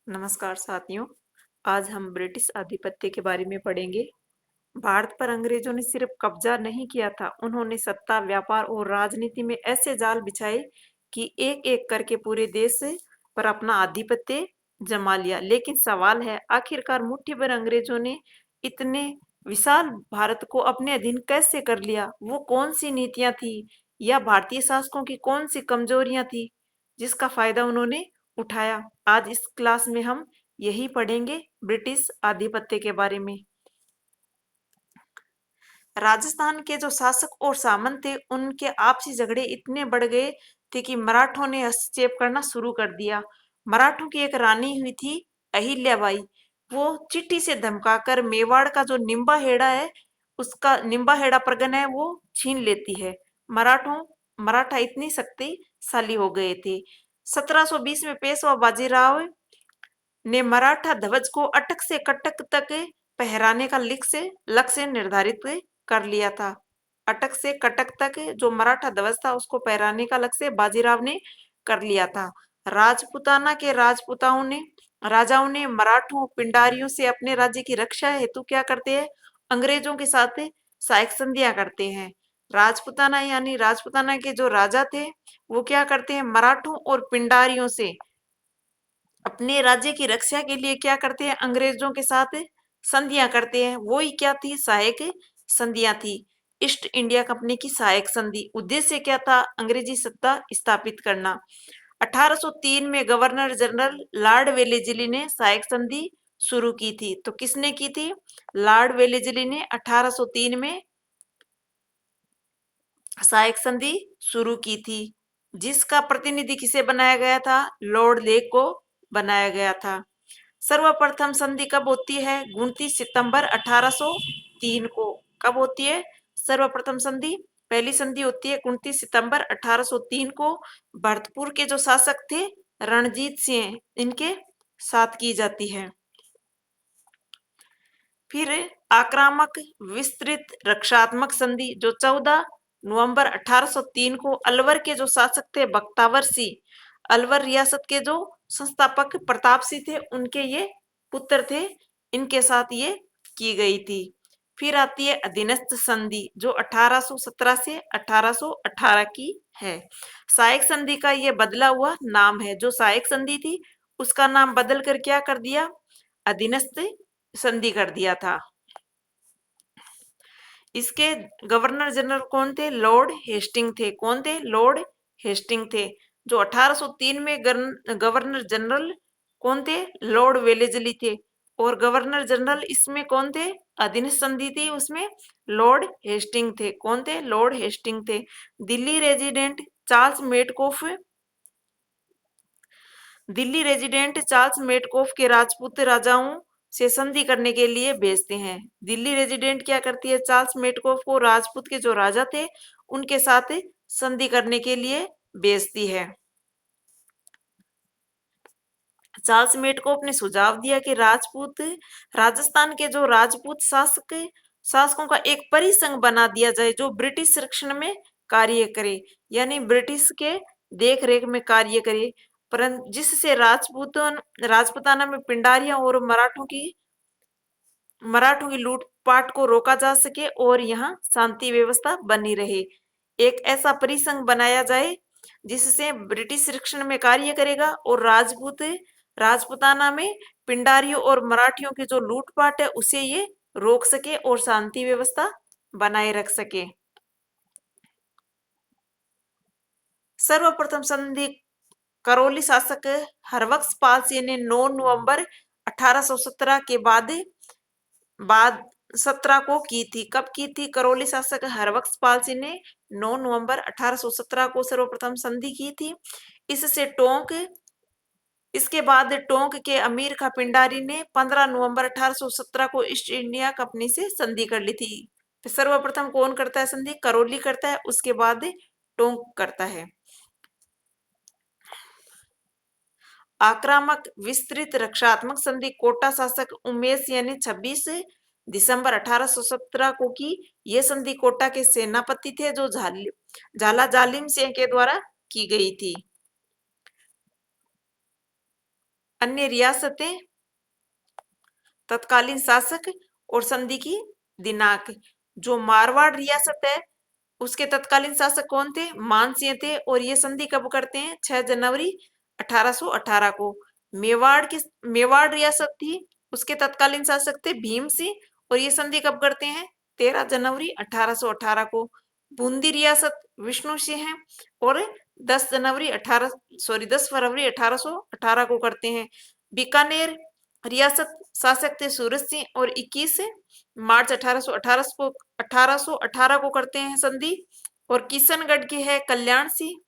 नमस्कार साथियों। आज हम ब्रिटिश आधिपत्य के बारे में पढ़ेंगे। भारत पर अंग्रेजों ने सिर्फ कब्जा नहीं किया था, उन्होंने सत्ता, व्यापार और राजनीति में ऐसे जाल बिछाए कि एक-एक करके पूरे देश पर अपना आधिपत्य जमा लिया। लेकिन सवाल है, आखिरकार मुट्ठी भर अंग्रेजों ने इतने विशाल भारत को अपने अधीन कैसे कर लिया? वो कौन सी नीतियां थी या भारतीय शासकों की कौन सी कमजोरियां थी जिसका फायदा उन्होंने उठाया? आज इस क्लास में हम यही पढ़ेंगे ब्रिटिश आधिपत्य के बारे में। राजस्थान के जो शासक और सामंत थे, उनके आपसी झगड़े इतने बढ़ गए थे कि मराठों ने हस्तक्षेप करना शुरू कर दिया। मराठों की एक रानी हुई थी अहिल्याबाई। वो चिट्ठी से धमकाकर मेवाड़ का जो निम्बाहेड़ा है, उसका निम्बाहेड़ा प्रगण है, वो छीन लेती है। मराठा इतनी शक्तिशाली हो गए थे। 1720 में पेशवा बाजीराव ने मराठा ध्वज को अटक से कटक तक फहराने का लक्ष्य निर्धारित कर लिया था। अटक से कटक तक जो मराठा ध्वज था, उसको फहराने का लक्ष्य बाजीराव ने कर लिया था। राजपुताना के राजाओं ने मराठों पिंडारियों से अपने राज्य की रक्षा हेतु क्या करते हैं? अंग्रेजों के साथ सहायक संधियां करते हैं। राजपुताना यानी राजपुताना के जो राजा थे, वो क्या करते हैं? मराठों और पिंडारियों से अपने राज्य की रक्षा के लिए क्या करते हैं? अंग्रेजों के साथ संधियां करते हैं। वो ही क्या थी? सहायक संधियां थी। ईस्ट इंडिया कंपनी की सहायक संधि, उद्देश्य क्या था? अंग्रेजी सत्ता स्थापित करना। 1803 में गवर्नर जनरल लॉर्ड वेलेस्ली ने सहायक संधि शुरू की थी। तो किसने की थी? लॉर्ड वेलेस्ली ने 1803 में सहायक संधि शुरू की थी, जिसका प्रतिनिधि किसे बनाया गया था? लॉर्ड लेक को बनाया गया था। सर्वप्रथम संधि कब होती है? 29 सितंबर 1803 को। कब होती है सर्वप्रथम संधि? पहली संधि होती है 29 सितंबर 1803 को। भरतपुर के जो शासक थे रणजीत सिंह, इनके साथ की जाती है। फिर आक्रामक विस्तृत रक्षात्मक संधि जो 14 नवंबर 1803 को अलवर के जो शासक थे बख्तावर सिंह, अलवर रियासत के जो संस्थापक प्रताप सिंह थे, उनके ये पुत्र थे, इनके साथ ये की गई थी। फिर आती है अधीनस्थ संधि जो 1817 से 1818 की है। सहायक संधि का ये बदला हुआ नाम है। जो सहायक संधि थी, उसका नाम बदल कर क्या कर दिया? अधीनस्थ संधि कर दिया था। इसके गवर्नर जनरल कौन थे? लॉर्ड हेस्टिंग थे। कौन थे? लॉर्ड हेस्टिंग थे। जो 1803 में गवर्नर जनरल कौन थे? लॉर्ड वेलेस्ली थे। और गवर्नर जनरल इसमें कौन थे? अधीनस्थ संधि थी, उसमें लॉर्ड हेस्टिंग थे। कौन थे? लॉर्ड हेस्टिंग थे। Delhi resident Charles Metcalfe Delhi resident Charles Metcalfe के राजपूत राजाओं से संधि करने के लिए भेजते हैं। दिल्ली रेजिडेंट क्या करती है? चार्ल्स मेटकॉफ को राजपूत के जो राजा थे, उनके साथ संधि करने के लिए भेजती है। चार्ल्स मेटकॉफ ने सुझाव दिया कि राजस्थान के जो राजपूत शासकों का एक परिसंघ बना दिया जाए जो ब्रिटिश संरक्षण में कार्य करे, यानी ब्रिटिश के देख रेख में कार्य करे, परंतु जिससे राजपुताना में पिंडारियों और मराठों की लूटपाट को रोका जा सके और यहाँ शांति व्यवस्था बनी रहे। एक ऐसा परिसंघ बनाया जाए जिससे ब्रिटिश संरक्षण में कार्य करेगा और राजपुताना में पिंडारियों और मराठियों की जो लूटपाट है, उसे ये रोक सके और शांति व्यवस्था बनाए रख सके। सर्वप्रथम संधि करौली शासक हरबख्श पाल सिंह ने 9 नवंबर 1817 के बाद 17 को की थी। कब की थी? करौली शासक हरबख्श पाल सिंह ने 9 नवंबर 1817 को सर्वप्रथम संधि की थी। इससे इसके बाद टोंक के अमीर खां पिंडारी ने 15 नवंबर 1817 को ईस्ट इंडिया कंपनी से संधि कर ली थी। तो सर्वप्रथम कौन करता है संधि? करौली करता है, उसके बाद टोंक करता है। आक्रामक विस्तृत रक्षात्मक संधि कोटा शासक उमेश यानी 26 दिसंबर 1817 को की। यह संधि कोटा के सेनापति थे जो झाला जालिम सिंह के द्वारा की गई थी। अन्य रियासतें, तत्कालीन शासक और संधि की दिनांक। जो मारवाड़ रियासत है उसके तत्कालीन शासक कौन थे? मानसिंह थे। और ये संधि कब करते हैं? 6 जनवरी 1818 को। मेवाड़ रियासत थी, उसके तत्कालीन शासक थे भीम सिंह, और ये संधि कब करते हैं? 13 जनवरी 1818 को। बूंदी रियासत विष्णु सिंह है, और 10 फरवरी 1818 को करते हैं। बीकानेर रियासत शासक थे सूरज सिंह, और 21 मार्च 1818 को करते हैं संधि। और किशनगढ़ के है कल्याण सिंह,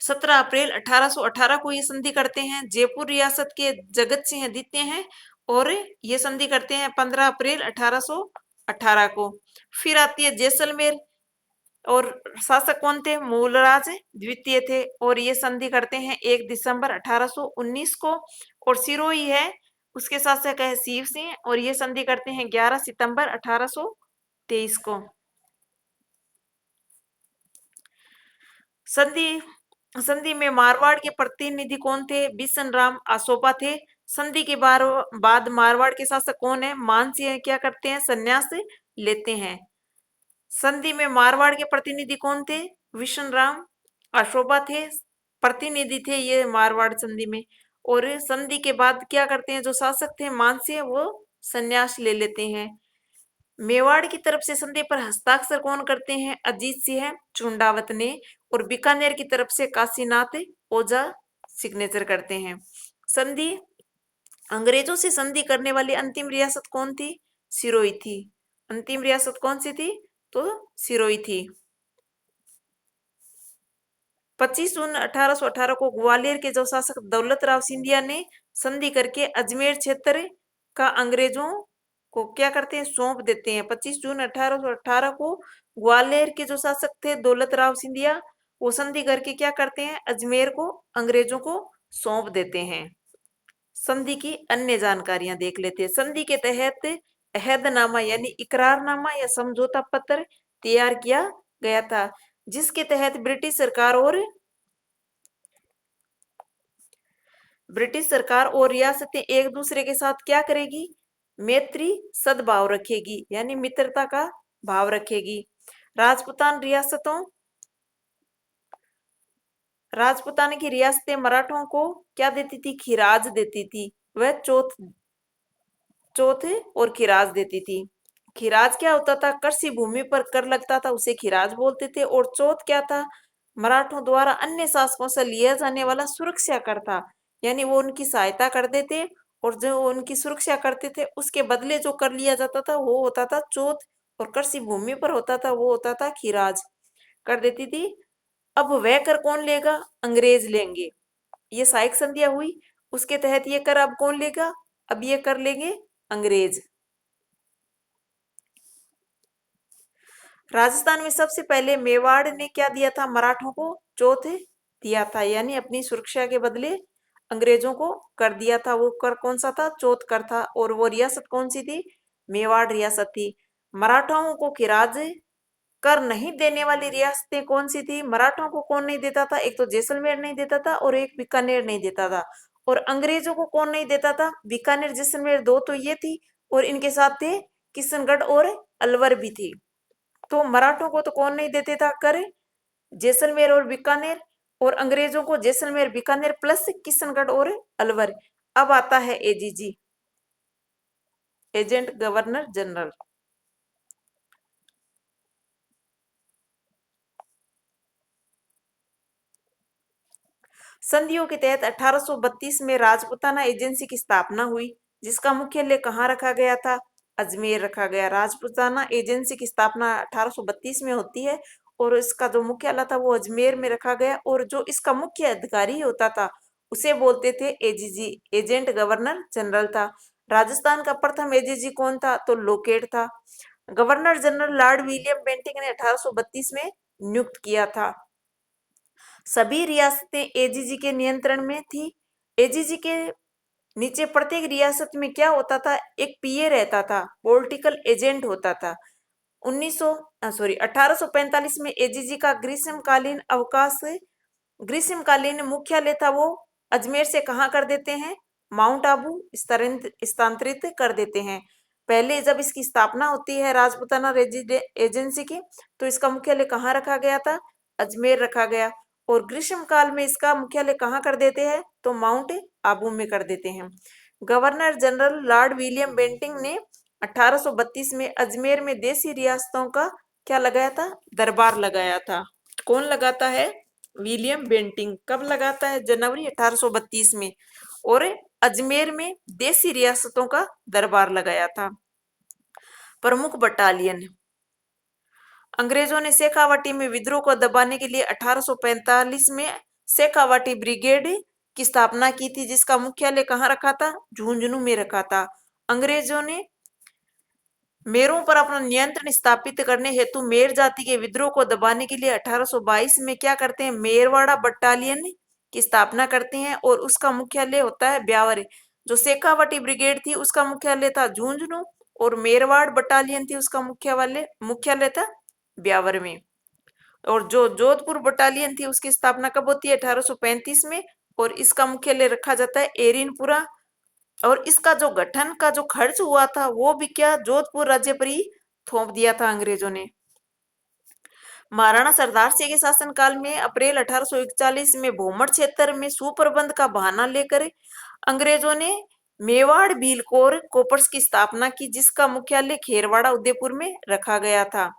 17 अप्रैल 1818 को ये संधि करते हैं। जयपुर रियासत के जगत सिंह द्वितीय हैं, और ये संधि करते हैं 15 अप्रैल 1818 को। फिर आती है जैसलमेर, और शासक कौन थे? मूलराज द्वितीय थे, और ये संधि करते हैं 1 दिसंबर 1819 को। और सिरोही है, उसके शासक है शिव सिंह, और ये संधि करते हैं 11 सितंबर 1823 को। संधि संधि में मारवाड़ के प्रतिनिधि कौन थे? बिशन राम आसोपा थे। संधि के बाद मारवाड़ के शासक कौन है? मानसिंह क्या करते हैं? संन्यास लेते हैं। संधि में मारवाड़ के प्रतिनिधि कौन थे? विशन राम अशोभा थे, प्रतिनिधि थे ये मारवाड़ संधि में। और संधि के बाद क्या करते हैं? जो शासक थे मानसिंह, वो संन्यास ले लेते हैं। मेवाड़ की तरफ से संधि पर हस्ताक्षर कौन करते हैं? अजीत सिंह चुंडावत ने। और बीकानेर की तरफ से काशीनाथ ओझा सिग्नेचर करते हैं। संधि अंग्रेजों से संधि करने वाली अंतिम रियासत कौन थी? सिरोही थी। अंतिम रियासत कौन सी थी? तो सिरोही थी। 25 जून 1818 को ग्वालियर के जो शासक दौलत राव सिंधिया ने संधि करके अजमेर क्षेत्र का अंग्रेजों को क्या करते हैं? सौंप देते हैं। 25 जून 1818 को ग्वालियर के जो शासक थे दौलत राव सिंधिया, वो संधि करके क्या करते हैं? अजमेर को अंग्रेजों को सौंप देते हैं। संधि की अन्य जानकारियां देख लेते हैं। संधि के तहत अहदनामा यानी इकरारनामा या समझौता पत्र तैयार किया गया था, जिसके तहत ब्रिटिश सरकार और रियासतें एक दूसरे के साथ क्या करेगी? मैत्री सद्भाव रखेगी, यानी मित्रता का भाव रखेगी। राजपुतान की रियासतें मराठों को क्या देती थी? खिराज देती थी। वह चौथ और खिराज देती थी। खिराज क्या होता था? कृषि भूमि पर कर लगता था, उसे खिराज बोलते थे। और चौथ क्या था? मराठों द्वारा अन्य शासकों से लिया जाने वाला सुरक्षा कर था, यानी वो उनकी सहायता करते थे, और जो उनकी सुरक्षा करते थे उसके बदले जो कर लिया जाता था वो होता था चौथ, और कृषि भूमि पर होता था वो होता था खिराज, कर देती थी। अब वह कर कौन लेगा? अंग्रेज लेंगे। ये सहायक संधियां हुई, उसके तहत ये कर अब कौन लेगा? अब ये कर लेंगे अंग्रेज। राजस्थान में सबसे पहले मेवाड़ ने क्या दिया था? मराठों को चौथ दिया था, यानी अपनी सुरक्षा के बदले अंग्रेजों को कर दिया था। वो कर कौन सा था? चौथ कर था। और वो रियासत कौन सी थी? मेवाड़ रियासत थी। मराठाओं को खिराज कर नहीं देने वाली रियासतें कौन सी थी? मराठों को कौन नहीं देता था? एक तो जैसलमेर नहीं देता था, और एक बीकानेर नहीं देता था। और अंग्रेजों को कौन नहीं देता था? बीकानेर जैसलमेर, दो तो ये थी, और इनके साथ थे किशनगढ़ और अलवर भी थी। तो मराठों को तो कौन नहीं देते था कर? जैसलमेर और बीकानेर। और अंग्रेजों को जैसलमेर, बीकानेर प्लस किशनगढ़ और अलवर। अब आता है एजीजी, एजेंट गवर्नर जनरल। संधियों के तहत 1832 में राजपुताना एजेंसी की स्थापना हुई, जिसका मुख्यालय कहाँ रखा गया था? अजमेर रखा गया। राजपुताना एजेंसी की स्थापना 1832 में होती है, और इसका जो मुख्यालय था वो अजमेर में रखा गया। और जो इसका मुख्य अधिकारी होता था उसे बोलते थे एजीजी, एजेंट गवर्नर जनरल था। राजस्थान का प्रथम एजीजी कौन था? तो लोकेट था। Governor general Lord William Bentinck ने 1832 में नियुक्त किया था। सभी रियासतें एजीजी के नियंत्रण में थी। एजीजी के नीचे प्रत्येक रियासत में क्या होता था? एक पीए रहता था, पॉलिटिकल एजेंट होता था। 1845 में एजीजी का ग्रीष्मकालीन मुख्यालय था वो अजमेर से कहाँ कर देते हैं, माउंट आबू स्थानांतरित कर देते हैं। पहले जब इसकी स्थापना होती है राजपूताना एजेंसी की, तो इसका मुख्यालय कहाँ रखा गया था, अजमेर रखा गया। और ग्रीष्म काल में इसका मुख्यालय कहाँ कर देते हैं, तो माउंट आबू में कर देते हैं। Governor general Lord William Bentinck ने 1832 में अजमेर में देसी रियासतों का क्या लगाया था, दरबार लगाया था। कौन लगाता है, विलियम बेंटिंग। कब लगाता है, जनवरी 1832 में। और अजमेर में देसी रियासतों का दरबार लगाया था। प्रमुख बटालियन, अंग्रेजों ने शेखावाटी में विद्रोह को दबाने के लिए 1845 में शेखावाटी ब्रिगेड की स्थापना की थी, जिसका मुख्यालय कहाँ रखा था, झुंझुनू में रखा था। अंग्रेजों ने मेरों पर अपना नियंत्रण स्थापित करने हेतु मेर जाति के विद्रोह को दबाने के लिए 1822 में क्या करते हैं, मेरवाड़ा बटालियन की स्थापना करते हैं और उसका मुख्यालय होता है ब्यावर। जो शेखावाटी ब्रिगेड थी उसका मुख्यालय था झुंझुनू और मेरवाड़ बटालियन थी उसका मुख्यालय था ब्यावर में। और जो जोधपुर बटालियन थी उसकी स्थापना कब होती है, 1835 में। और इसका मुख्यालय रखा जाता है एरिनपुरा। और इसका जो गठन का जो खर्च हुआ था वो भी क्या, जोधपुर राज्य पर ही थोप दिया था अंग्रेजों ने। महाराणा सरदार सिंह के शासनकाल में अप्रैल 1841 में भोमर क्षेत्र में सुप्रबंध का बहाना लेकर अंग्रेजों ने मेवाड़ भीलकोर कोपर्स की स्थापना की, जिसका मुख्यालय खेरवाड़ा उदयपुर में रखा गया था।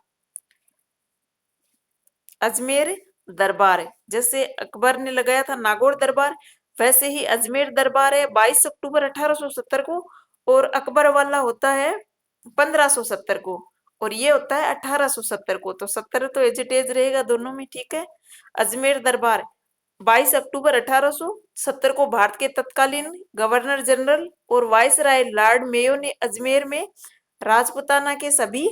अजमेर दरबार, जैसे अकबर ने लगाया था नागौर दरबार, वैसे ही अजमेर दरबार है 22 अक्टूबर 1870 को। और अकबर वाला होता है 1570 को और ये होता है 1870 को। तो 70 तो एजिटेज रहेगा दोनों में, ठीक है। अजमेर दरबार 22 अक्टूबर 1870 को भारत के तत्कालीन गवर्नर जनरल और वायसराय लॉर्ड मेयो ने अजमेर में राजपुताना के सभी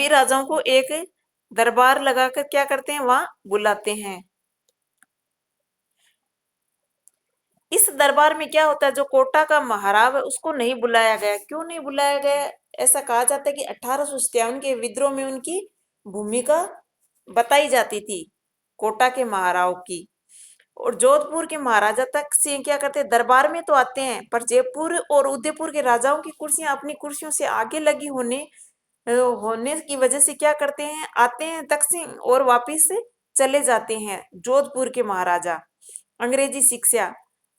राजाओं को एक दरबार लगाकर क्या करते हैं, वहां बुलाते हैं। इस दरबार में क्या होता है, जो कोटा का महाराव है उसको नहीं बुलाया गया। क्यों नहीं बुलाया गया, ऐसा कहा जाता है कि 1857 के विद्रोह में उनकी भूमिका बताई जाती थी कोटा के महाराव की। और जोधपुर के महाराजा तक सिंह क्या करते हैं, दरबार में तो आते हैं पर जयपुर और उदयपुर के राजाओं की कुर्सियां अपनी कुर्सियों से आगे लगी होने की वजह से क्या करते हैं, आते हैं तक सिंह और वापिस चले जाते हैं जोधपुर के महाराजा। अंग्रेजी शिक्षा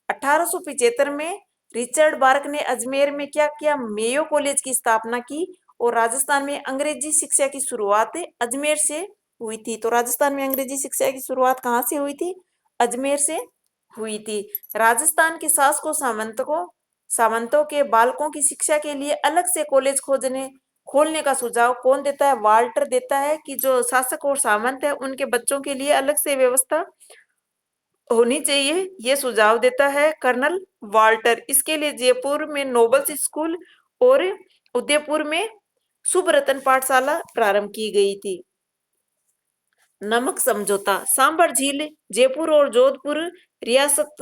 1875 में रिचर्ड बार्क ने अजमेर में क्या किया, मेयो कॉलेज की स्थापना की। और राजस्थान में अंग्रेजी शिक्षा की शुरुआत अजमेर से हुई थी। तो राजस्थान में अंग्रेजी शिक्षा की शुरुआत कहाँ से हुई थी, अजमेर से हुई थी। राजस्थान के शासकों सामंतों के बालकों की शिक्षा के लिए अलग से कॉलेज खोलने का सुझाव कौन देता है, वाल्टर देता है कि जो शासक और सामंत है उनके बच्चों के लिए अलग से व्यवस्था होनी चाहिए, ये सुझाव देता है कर्नल वाल्टर। इसके लिए जयपुर में नोबल्स स्कूल और उदयपुर में सुब्रतन पाठशाला प्रारंभ की गई थी। नमक समझौता, सांबर झील जयपुर और जोधपुर रियासत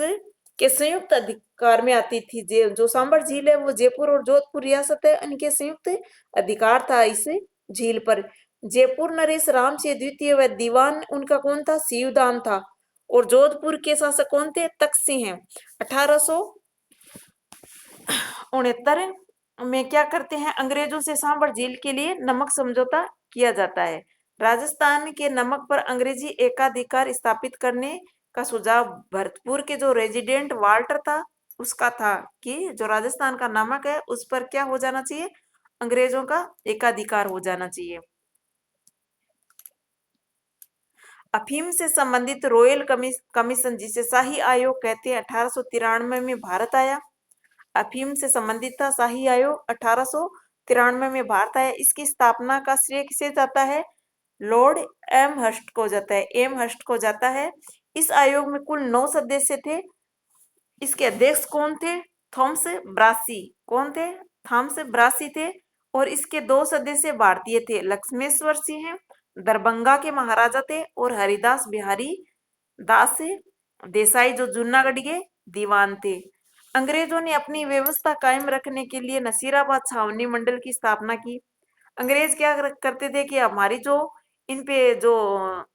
के संयुक्त अधिकार में आती थी। जो सांबर झील है वो जयपुर और जोधपुर रियासत है, इनके संयुक्त अधिकार था इस झील पर। जयपुर नरेश राम सिंह द्वितीय व दीवान उनका कौन था, सीवदान था। और जोधपुर के शासक कौन थे, तख्त सिंह हैं। 1869 में क्या करते हैं, अंग्रेजों से सांबर झील के लिए नमक समझौता किया जाता है। राजस्थान के नमक पर अंग्रेजी एकाधिकार स्थापित करने का सुझाव भरतपुर के जो रेजिडेंट वाल्टर था उसका था कि जो राजस्थान का नमक है उस पर क्या हो जाना चाहिए, अंग्रेजों का एकाधिकार हो जाना चाहिए। अफीम से संबंधित रॉयल कमीशन जिसे शाही आयोग कहते हैं 1893 में भारत आया। अफीम से संबंधित था शाही आयोग, 1893 में भारत आया। इसकी स्थापना का श्रेय किसे जाता है, लॉर्ड एम हर्स्ट को जाता है, एम हर्स्ट को जाता है। इस आयोग में कुल 9 सदस्य थे। इसके अध्यक्ष कौन थे, थॉमस ब्रासी। कौन थे, थॉमस ब्रासी थे। और इसके 2 सदस्य भारतीय थे, लक्ष्मेश्वर सिंह दरभंगा के महाराजा थे और हरिदास बिहारी दास देसाई जो जूनागढ़ के दीवान थे। अंग्रेजों ने अपनी व्यवस्था कायम रखने के लिए नसीराबाद छावनी मंडल की स्थापना की। अंग्रेज क्या करते थे कि हमारी जो इन पे जो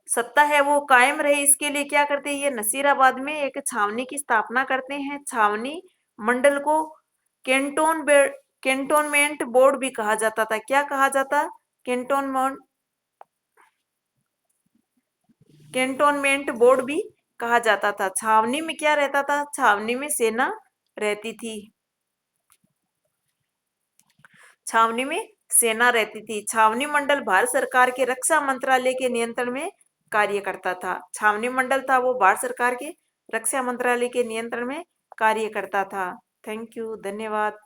सत्ता है वो कायम रहे इसके लिए क्या करते हैं, ये नसीराबाद में एक छावनी की स्थापना करते हैं। छावनी मंडल को कैंटोनमेंट बोर्ड भी कहा जाता था। क्या कहा जाता? कैंटोनमेंट कैंटोनमेंट बोर्ड भी कहा जाता था। छावनी में क्या रहता था? छावनी में सेना रहती थी। छावनी में सेना रहती थी। छावनी मंडल भारत सरकार के रक्षा मंत्रालय के नियंत्रण में कार्य करता था। छावनी मंडल था वो भारत सरकार के रक्षा मंत्रालय के नियंत्रण में कार्य करता था। थैंक यू, धन्यवाद।